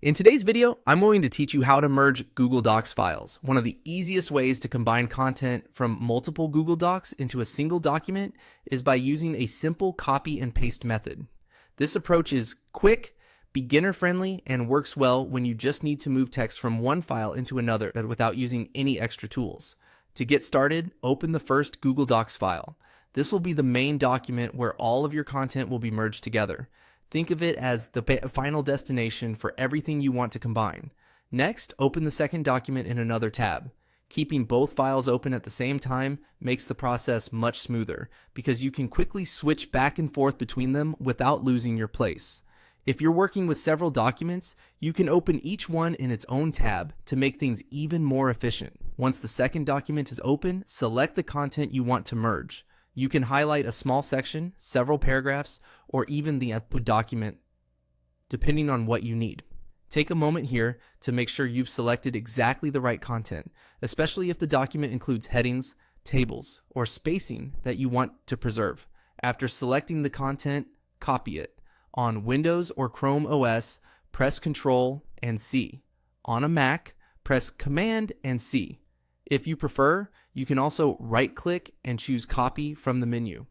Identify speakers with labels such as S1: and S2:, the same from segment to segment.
S1: In today's video, I'm going to teach you how to merge Google Docs files. One of the easiest ways to combine content from multiple Google Docs into a single document is by using a simple copy and paste method. This approach is quick, beginner-friendly, and works well when you just need to move text from one file into another without using any extra tools. To get started, open the first Google Docs file. This will be the main document where all of your content will be merged together. Think of it as the final destination for everything you want to combine. Next, open the second document in another tab. Keeping both files open at the same time makes the process much smoother because you can quickly switch back and forth between them without losing your place. If you're working with several documents, you can open each one in its own tab to make things even more efficient. Once the second document is open, select the content you want to merge. You can highlight a small section, several paragraphs, or even the output document, depending on what you need. Take a moment here to make sure you've selected exactly the right content, especially if the document includes headings, tables, or spacing that you want to preserve. After selecting the content, copy it. On Windows or Chrome OS, press Ctrl and C. On a Mac, press Command and C. If you prefer, you can also right-click and choose Copy from the menu.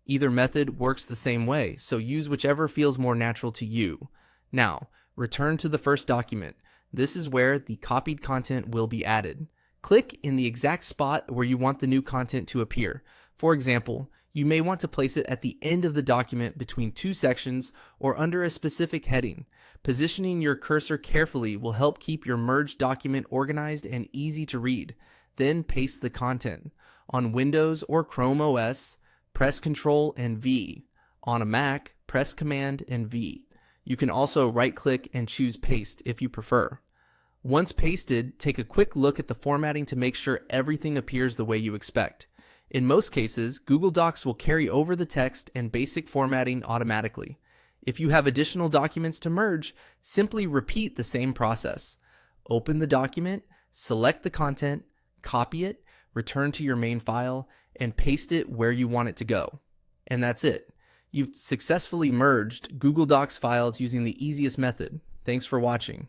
S1: Either method works the same way, so use whichever feels more natural to you. Now, return to the first document. This is where the copied content will be added. Click in the exact spot where you want the new content to appear. For example, you may want to place it at the end of the document between two sections or under a specific heading. Positioning your cursor carefully will help keep your merged document organized and easy to read. Then paste the content. On Windows or Chrome OS, press Ctrl and V. On a Mac, press Command and V. You can also right-click and choose Paste if you prefer. Once pasted, take a quick look at the formatting to make sure everything appears the way you expect. In most cases, Google Docs will carry over the text and basic formatting automatically. If you have additional documents to merge, simply repeat the same process. Open the document, select the content, copy it, return to your main file, and paste it where you want it to go. And that's it. You've successfully merged Google Docs files using the easiest method. Thanks for watching.